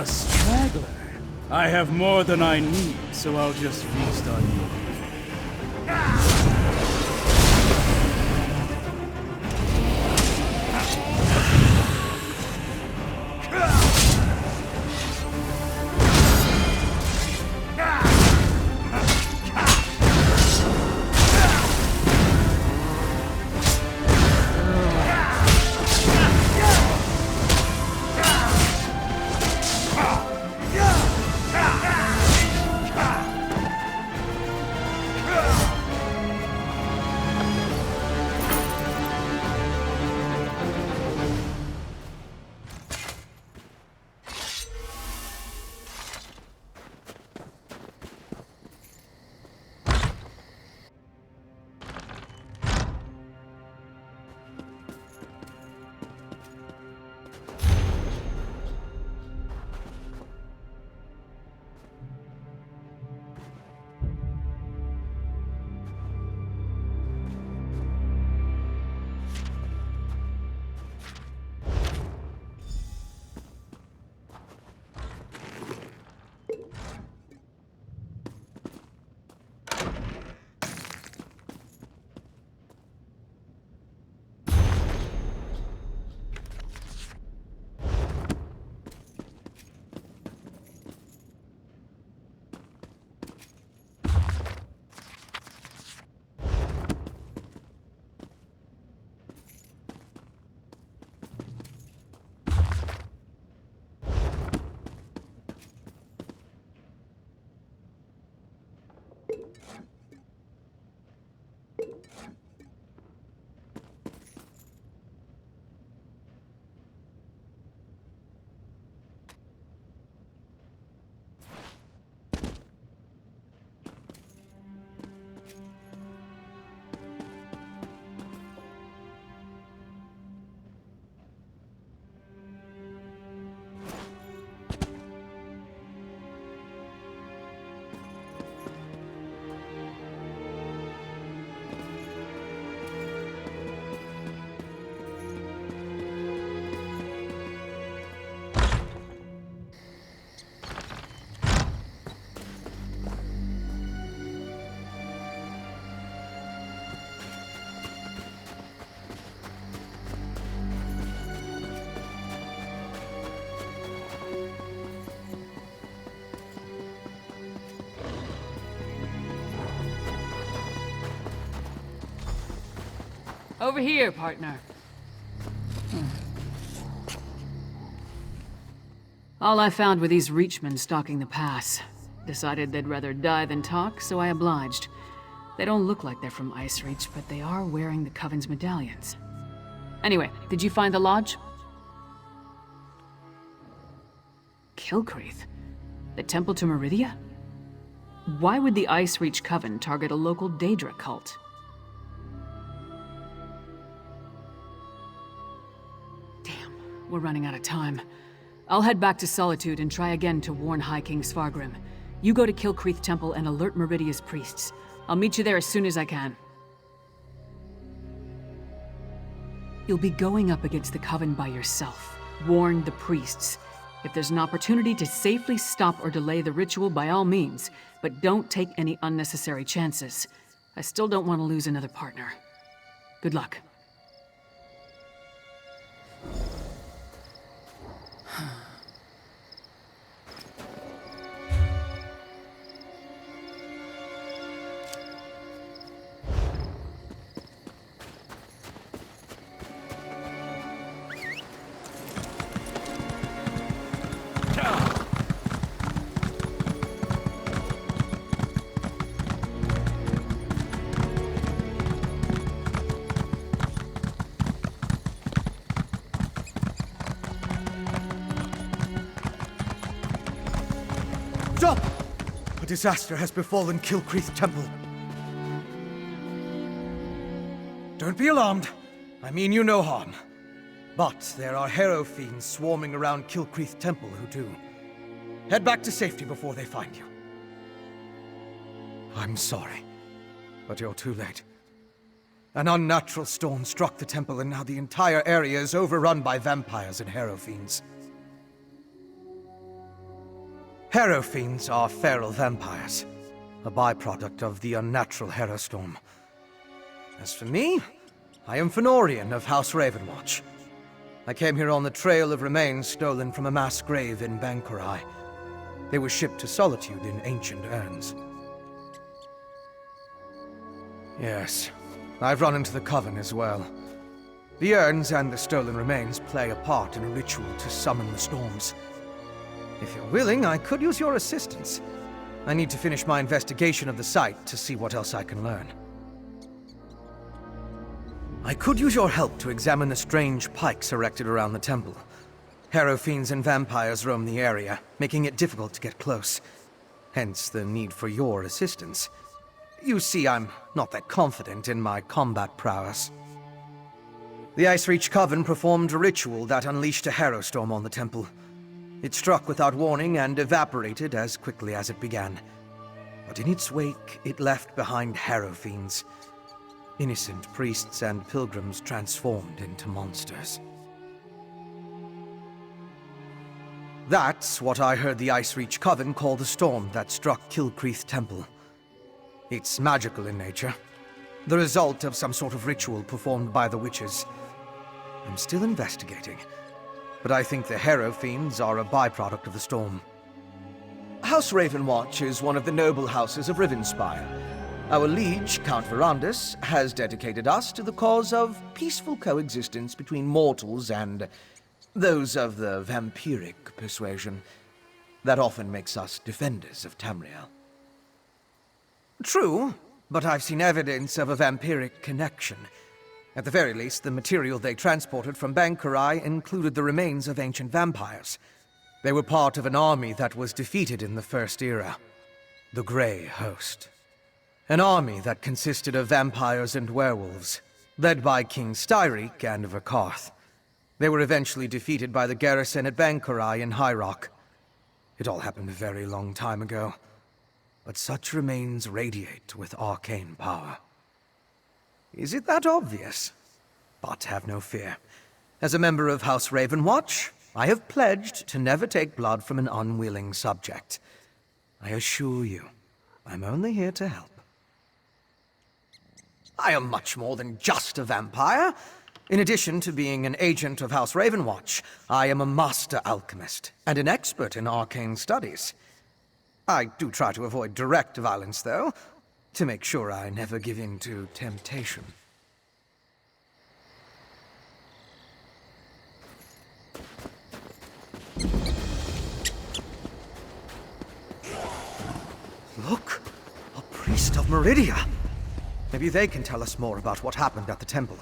A straggler. I have more than I need, so I'll just feast on you. Over here, partner. All I found were these Reachmen stalking the pass. Decided they'd rather die than talk, so I obliged. They don't look like they're from Ice Reach, but they are wearing the Coven's medallions. Anyway, did you find the lodge? Kilcreath? The temple to Meridia? Why would the Ice Reach Coven target a local Daedra cult? We're running out of time. I'll head back to Solitude and try again to warn High King Svargrim. You go to Kilcreath Temple and alert Meridia's priests. I'll meet you there as soon as I can. You'll be going up against the Coven by yourself. Warn the priests. If there's an opportunity to safely stop or delay the ritual, by all means, but don't take any unnecessary chances. I still don't want to lose another partner. Good luck. Stop! A disaster has befallen Kilcreath Temple. Don't be alarmed. I mean you no harm. But there are Harrow fiends swarming around Kilcreath Temple who do. Head back to safety before they find you. I'm sorry, but you're too late. An unnatural storm struck the temple, and now the entire area is overrun by vampires and Harrow fiends. Harrow fiends are feral vampires, a byproduct of the unnatural Harrow storm. As for me, I am Fenorian of House Ravenwatch. I came here on the trail of remains stolen from a mass grave in Bankurai. They were shipped to Solitude in ancient urns. Yes, I've run into the Coven as well. The urns and the stolen remains play a part in a ritual to summon the storms. If you're willing, I could use your assistance. I need to finish my investigation of the site to see what else I can learn. I could use your help to examine the strange pikes erected around the temple. Harrow fiends and vampires roam the area, making it difficult to get close. Hence the need for your assistance. You see, I'm not that confident in my combat prowess. The Icereach Coven performed a ritual that unleashed a Harrow storm on the temple. It struck without warning and evaporated as quickly as it began. But in its wake, it left behind Harrow fiends. Innocent priests and pilgrims transformed into monsters. That's what I heard the Icereach Coven call the storm that struck Kilcreath Temple. It's magical in nature, the result of some sort of ritual performed by the witches. I'm still investigating, but I think the Harrow fiends are a byproduct of the storm. House Ravenwatch is one of the noble houses of Rivenspire. Our liege, Count Verandus, has dedicated us to the cause of peaceful coexistence between mortals and those of the vampiric persuasion. That often makes us defenders of Tamriel. True, but I've seen evidence of a vampiric connection. At the very least, the material they transported from Bankurai included the remains of ancient vampires. They were part of an army that was defeated in the First Era, the Grey Host. An army that consisted of vampires and werewolves, led by King Styriek and Verkarth. They were eventually defeated by the garrison at Bankurai in High Rock. It all happened a very long time ago, but such remains radiate with arcane power. Is it that obvious? But have no fear. As a member of House Ravenwatch, I have pledged to never take blood from an unwilling subject. I assure you, I'm only here to help. I am much more than just a vampire. In addition to being an agent of House Ravenwatch, I am a master alchemist and an expert in arcane studies. I do try to avoid direct violence, though, to make sure I never give in to temptation. Look! A priest of Meridia! Maybe they can tell us more about what happened at the temple.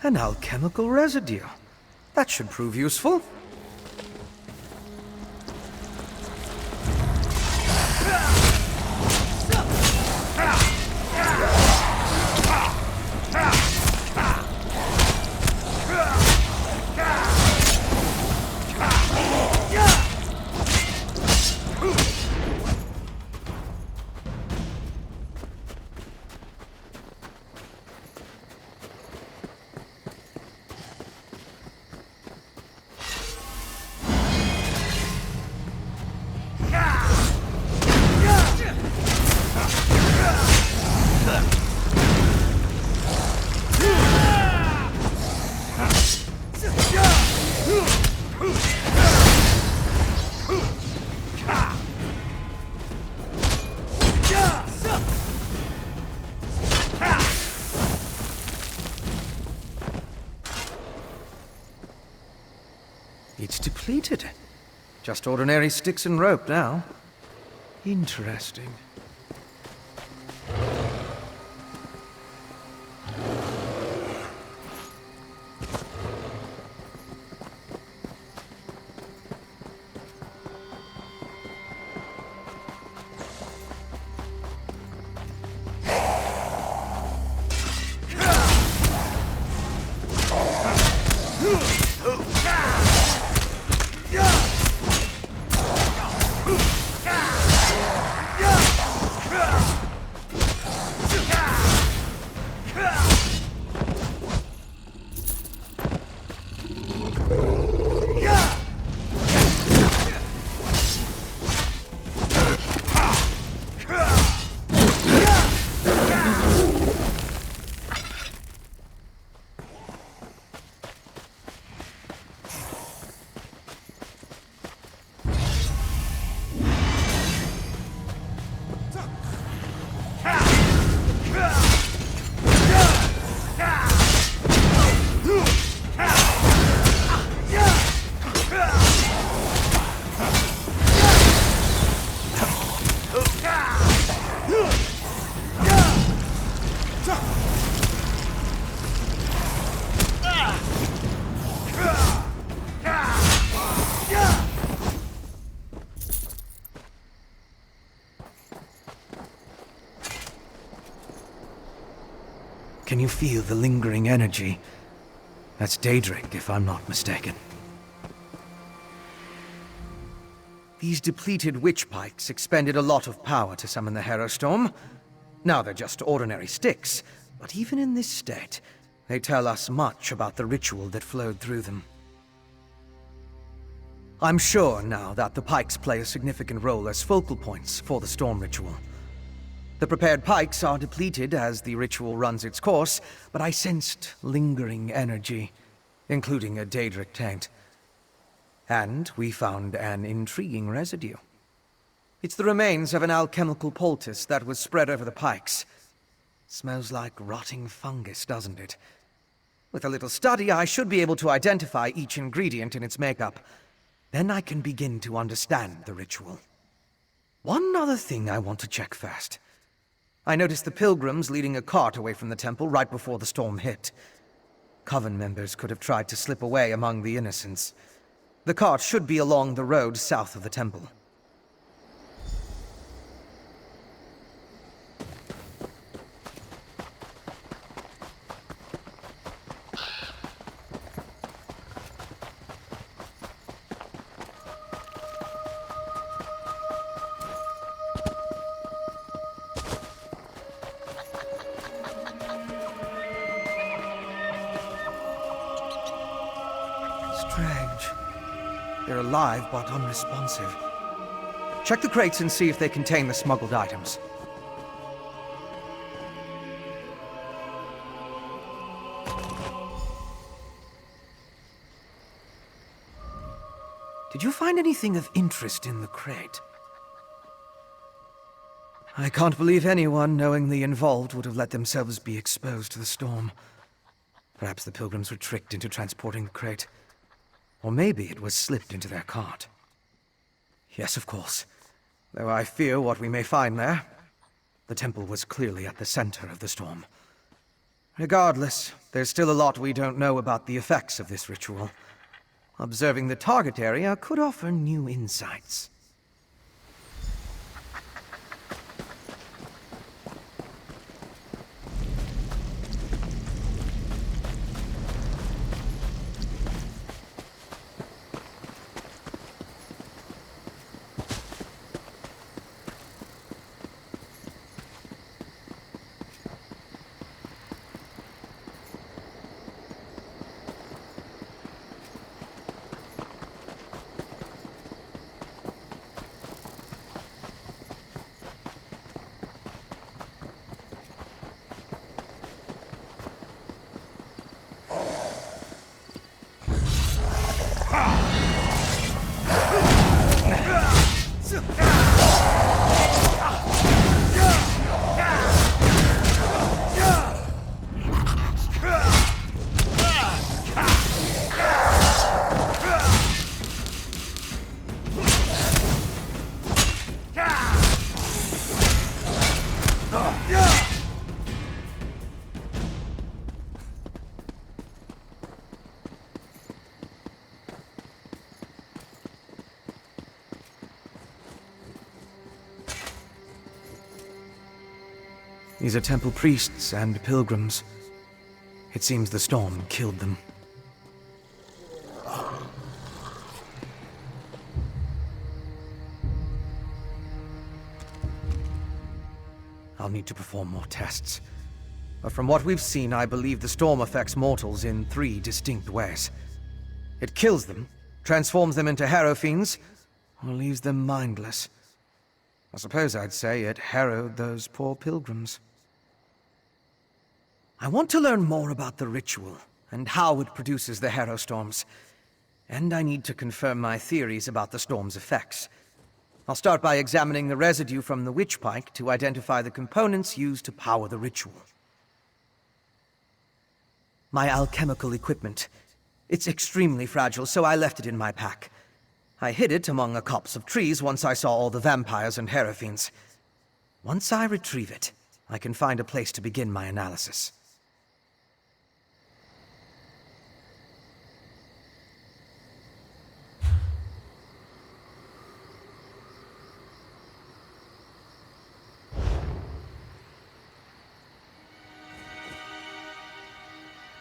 An alchemical residue. That should prove useful. It's depleted. Just ordinary sticks and rope now. Interesting. Can you feel the lingering energy? That's Daedric, if I'm not mistaken. These depleted witch pikes expended a lot of power to summon the Herostorm. Now they're just ordinary sticks, but even in this state, they tell us much about the ritual that flowed through them. I'm sure now that the pikes play a significant role as focal points for the storm ritual. The prepared pikes are depleted as the ritual runs its course, but I sensed lingering energy, including a Daedric taint. And we found an intriguing residue. It's the remains of an alchemical poultice that was spread over the pikes. Smells like rotting fungus, doesn't it? With a little study, I should be able to identify each ingredient in its makeup. Then I can begin to understand the ritual. One other thing I want to check first. I noticed the pilgrims leading a cart away from the temple right before the storm hit. Coven members could have tried to slip away among the innocents. The cart should be along the road south of the temple. Strange. They're alive, but unresponsive. Check the crates and see if they contain the smuggled items. Did you find anything of interest in the crate? I can't believe anyone knowingly involved would have let themselves be exposed to the storm. Perhaps the pilgrims were tricked into transporting the crate. Or maybe it was slipped into their cart. Yes, of course. Though I fear what we may find there. The temple was clearly at the center of the storm. Regardless, there's still a lot we don't know about the effects of this ritual. Observing the target area could offer new insights. These are temple priests and pilgrims. It seems the storm killed them. I'll need to perform more tests. But from what we've seen, I believe the storm affects mortals in 3 distinct ways. It kills them, transforms them into harrow fiends, or leaves them mindless. I suppose I'd say it harrowed those poor pilgrims. I want to learn more about the ritual and how it produces the harrow storms. And I need to confirm my theories about the storm's effects. I'll start by examining the residue from the witch pike to identify the components used to power the ritual. My alchemical equipment. It's extremely fragile, so I left it in my pack. I hid it among a copse of trees once I saw all the vampires and harrow fiends. Once I retrieve it, I can find a place to begin my analysis.